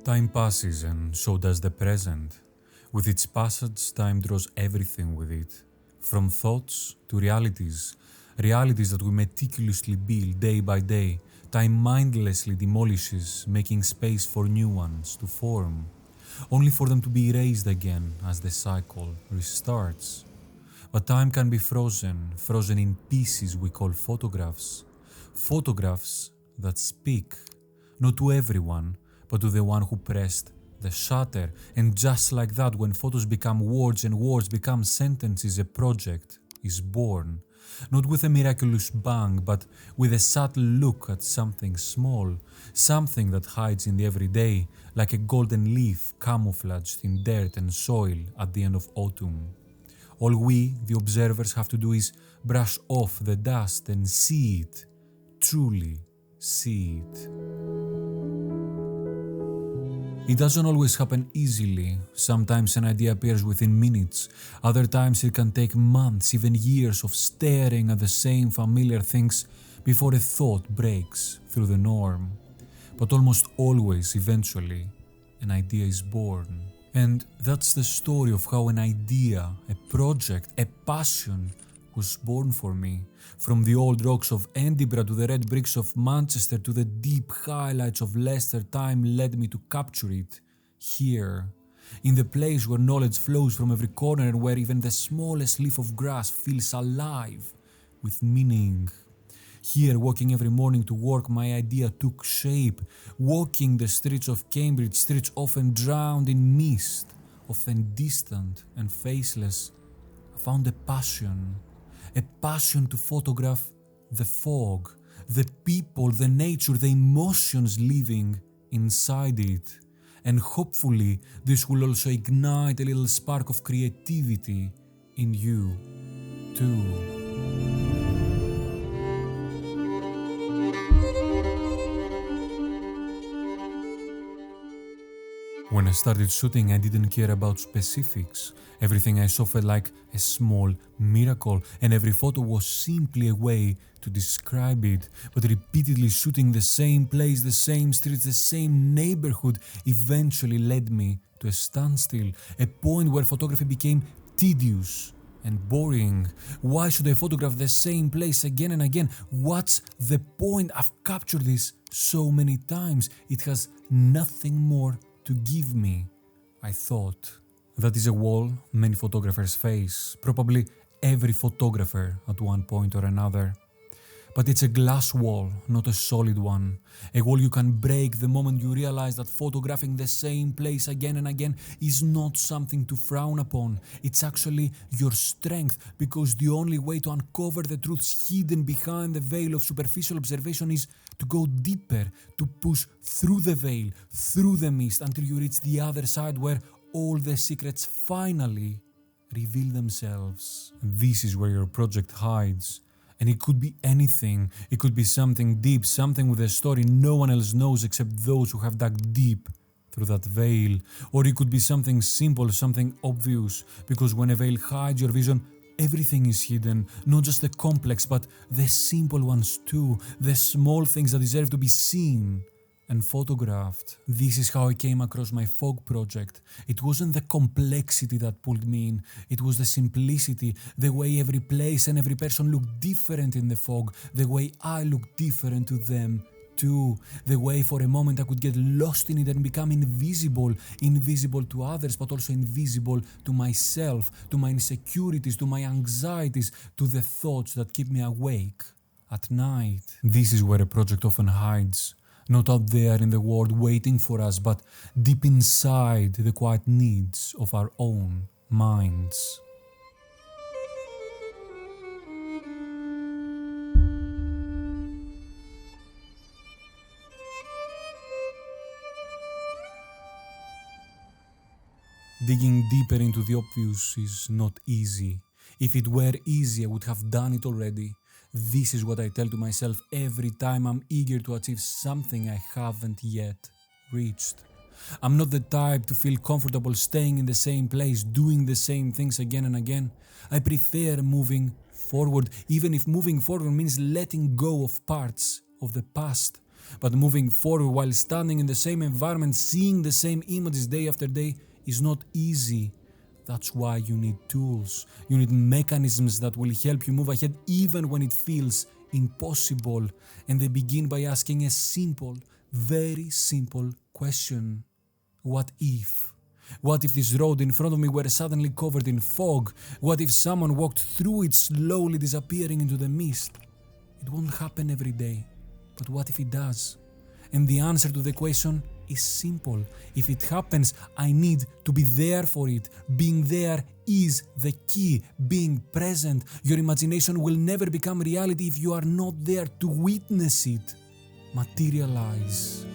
Time passes and so does the present. With its passage, time draws everything with it. From thoughts to realities, realities that we meticulously build day by day, time mindlessly demolishes, making space for new ones to form, only for them to be erased again as the cycle restarts. But time can be frozen in pieces we call photographs. Photographs that speak, not to everyone, but to the one who pressed the shutter. And just like that, when photos become words and words become sentences, a project is born. Not with a miraculous bang, but with a subtle look at something small, something that hides in the everyday, like a golden leaf camouflaged in dirt and soil at the end of autumn. All we, the observers, have to do is brush off the dust and see it, truly see it. It doesn't always happen easily. Sometimes an idea appears within minutes. Other times it can take months, even years of staring at the same familiar things before a thought breaks through the norm. But almost always, eventually, an idea is born. And that's the story of how an idea, a project, a passion was born for me. From the old rocks of Edinburgh to the red bricks of Manchester to the deep highlights of Leicester, time led me to capture it here, in the place where knowledge flows from every corner and where even the smallest leaf of grass feels alive with meaning. Here, walking every morning to work, my idea took shape. Walking the streets of Cambridge, streets often drowned in mist, often distant and faceless, I found a passion to photograph the fog, the people, the nature, the emotions living inside it. And hopefully, this will also ignite a little spark of creativity in you, too. When I started shooting, I didn't care about specifics. Everything I saw felt like a small miracle, and every photo was simply a way to describe it. But repeatedly shooting the same place, the same streets, the same neighborhood eventually led me to a standstill, a point where photography became tedious and boring. Why should I photograph the same place again and again? What's the point? I've captured this so many times. It has nothing more to give me, I thought. That is a wall many photographers face, probably every photographer at one point or another. But it's a glass wall, not a solid one. A wall you can break the moment you realize that photographing the same place again and again is not something to frown upon. It's actually your strength, because the only way to uncover the truths hidden behind the veil of superficial observation is to go deeper, to push through the veil, through the mist, until you reach the other side where all the secrets finally reveal themselves. This is where your project hides. And it could be anything. It could be something deep, something with a story no one else knows except those who have dug deep through that veil. Or it could be something simple, something obvious, because when a veil hides your vision, everything is hidden, not just the complex, but the simple ones too, the small things that deserve to be seen and photographed. This is how I came across my fog project. It wasn't the complexity that pulled me in, it was the simplicity, the way every place and every person looked different in the fog, the way I looked different to them too, the way for a moment I could get lost in it and become invisible to others, but also invisible to myself, to my insecurities, to my anxieties, to the thoughts that keep me awake at night. This is where a project often hides. Not out there in the world waiting for us, but deep inside the quiet needs of our own minds. Digging deeper into the obvious is not easy. If it were easy, I would have done it already. This is what I tell to myself every time I'm eager to achieve something I haven't yet reached. I'm not the type to feel comfortable staying in the same place, doing the same things again and again. I prefer moving forward, even if moving forward means letting go of parts of the past. But moving forward while standing in the same environment, seeing the same images day after day is not easy. That's why you need tools. You need mechanisms that will help you move ahead even when it feels impossible. And they begin by asking a simple, very simple question. What if? What if this road in front of me were suddenly covered in fog? What if someone walked through it slowly disappearing into the mist? It won't happen every day, but what if it does? And the answer to the question is simple. If it happens, I need to be there for it. Being there is the key. Being present. Your imagination will never become reality if you are not there to witness it materialize.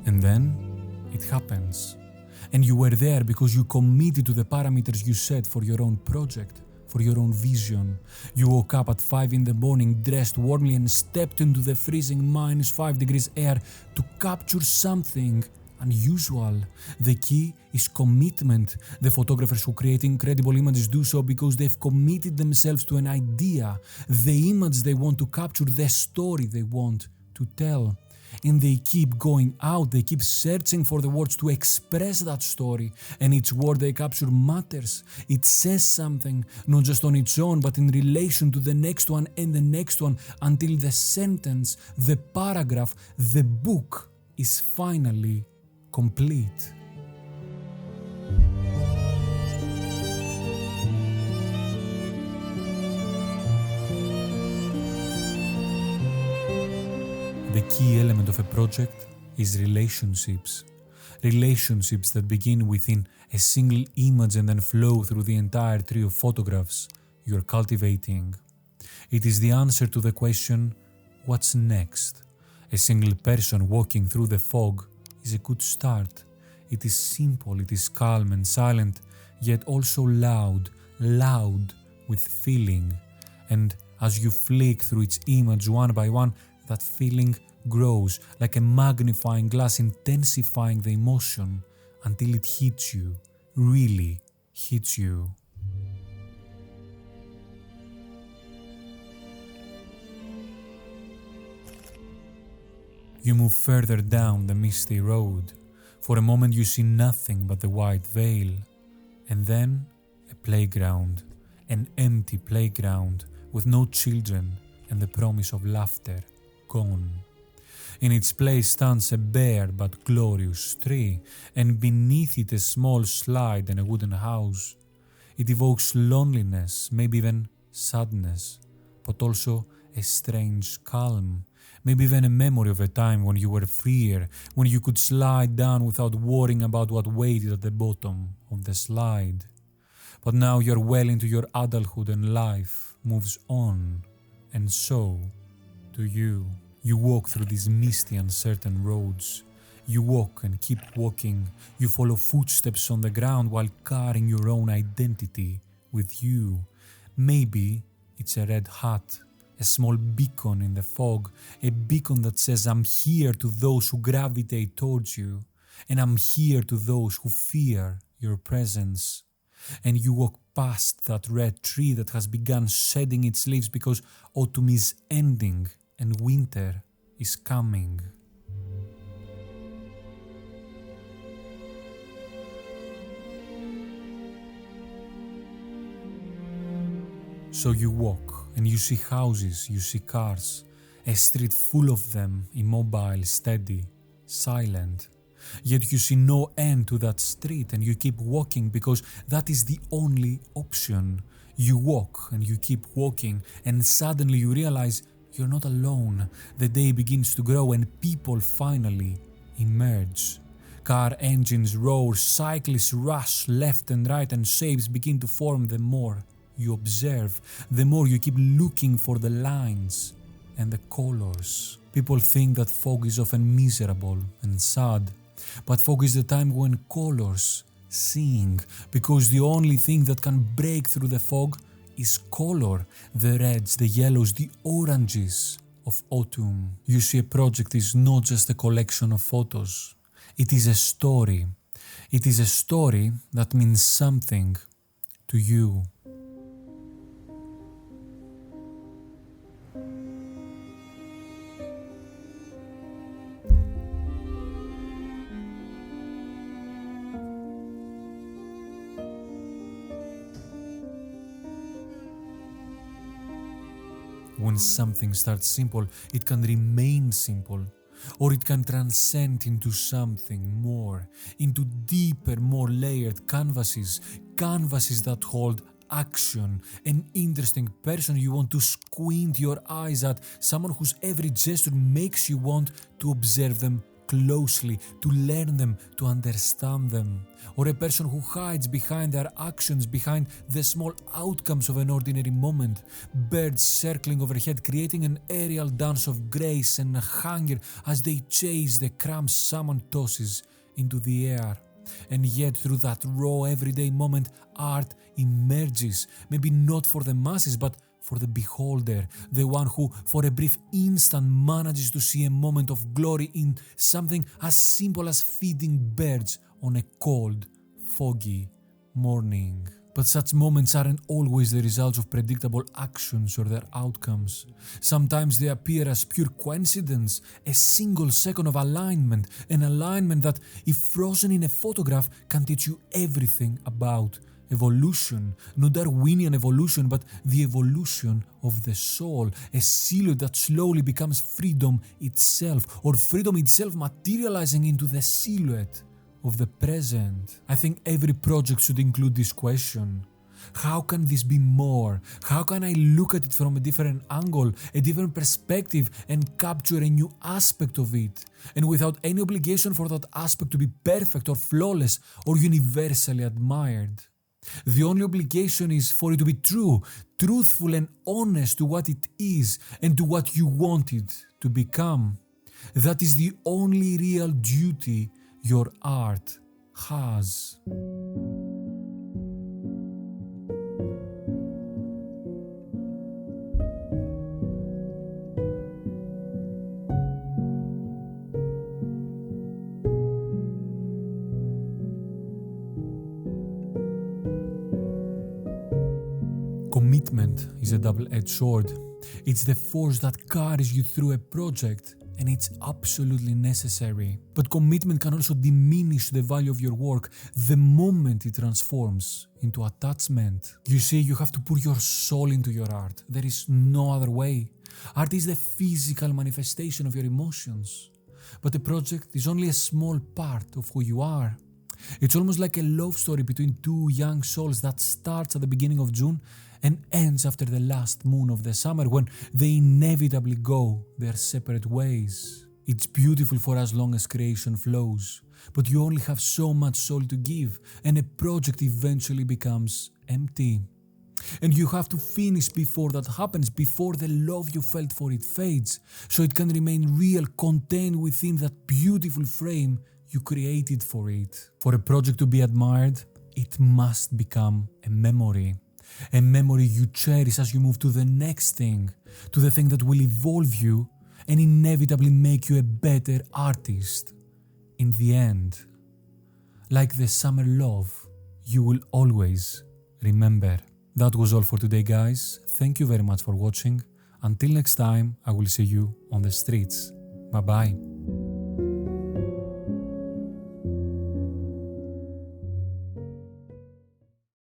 And then it happens. And you were there because you committed to the parameters you set for your own project, for your own vision. You woke up at 5 in the morning, dressed warmly, and stepped into the freezing -5 degrees air to capture something unusual. The key is commitment. The photographers who create incredible images do so because they've committed themselves to an idea, the image they want to capture, the story they want to tell. And they keep going out, they keep searching for the words to express that story, and each word they capture matters. It says something, not just on its own, but in relation to the next one and the next one, until the sentence, the paragraph, the book is finally complete. The key element of a project is relationships. Relationships that begin within a single image and then flow through the entire tree of photographs you're cultivating. It is the answer to the question, what's next? A single person walking through the fog is a good start. It is simple, it is calm and silent, yet also loud with feeling. And as you flick through its image one by one, that feeling grows like a magnifying glass, intensifying the emotion until it hits you, really hits you. You move further down the misty road. For a moment you see nothing but the white veil. And then a playground, an empty playground with no children and the promise of laughter gone. In its place stands a bare but glorious tree, and beneath it a small slide and a wooden house. It evokes loneliness, maybe even sadness, but also a strange calm, maybe even a memory of a time when you were freer, when you could slide down without worrying about what waited at the bottom of the slide. But now you're well into your adulthood and life moves on, and so do you. You walk through these misty, uncertain roads. You walk and keep walking. You follow footsteps on the ground while carrying your own identity with you. Maybe it's a red hat, a small beacon in the fog, a beacon that says, I'm here to those who gravitate towards you, and I'm here to those who fear your presence. And you walk past that red tree that has begun shedding its leaves because autumn is ending and winter is coming. So you walk and you see houses, you see cars, a street full of them, immobile, steady, silent. Yet you see no end to that street and you keep walking because that is the only option. You walk and you keep walking and suddenly you realize you're not alone. The day begins to grow and people finally emerge. Car engines roar, cyclists rush left and right, and shapes begin to form. The more you observe, the more you keep looking for the lines and the colors. People think that fog is often miserable and sad, but fog is the time when colors sing, because the only thing that can break through the fog is color, the reds, the yellows, the oranges, of autumn. You see, a project is not just a collection of photos. It is a story. It is a story that means something to you. When something starts simple, it can remain simple, or it can transcend into something more, into deeper, more layered canvases that hold action, an interesting person you want to squint your eyes at, someone whose every gesture makes you want to observe them closely, to learn them, to understand them. Or a person who hides behind their actions, behind the small outcomes of an ordinary moment. Birds circling overhead, creating an aerial dance of grace and hunger as they chase the crumbs someone tosses into the air. And yet through that raw everyday moment, art emerges, maybe not for the masses, but for the beholder, the one who for a brief instant manages to see a moment of glory in something as simple as feeding birds on a cold, foggy morning. But such moments aren't always the results of predictable actions or their outcomes. Sometimes they appear as pure coincidence, a single second of alignment, an alignment that, if frozen in a photograph, can teach you everything about evolution. Not Darwinian evolution, but the evolution of the soul, a silhouette that slowly becomes freedom itself, or freedom itself materializing into the silhouette of the present. I think every project should include this question. How can this be more? How can I look at it from a different angle, a different perspective, and capture a new aspect of it? And without any obligation for that aspect to be perfect or flawless or universally admired. The only obligation is for it to be true, truthful and honest to what it is and to what you want it to become. That is the only real duty your art has. Commitment is a double-edged sword. It's the force that carries you through a project, and it's absolutely necessary. But commitment can also diminish the value of your work the moment it transforms into attachment. You see, you have to put your soul into your art. There is no other way. Art is the physical manifestation of your emotions. But a project is only a small part of who you are. It's almost like a love story between two young souls that starts at the beginning of June and ends after the last moon of the summer, when they inevitably go their separate ways. It's beautiful for as long as creation flows, but you only have so much soul to give, and a project eventually becomes empty. And you have to finish before that happens, before the love you felt for it fades, so it can remain real, contained within that beautiful frame you created for it. For a project to be admired, it must become a memory you cherish as you move to the next thing, to the thing that will evolve you and inevitably make you a better artist in the end. Like the summer love you will always remember. That was all for today, guys. Thank you very much for watching. Until next time, I will see you on the streets. Bye bye.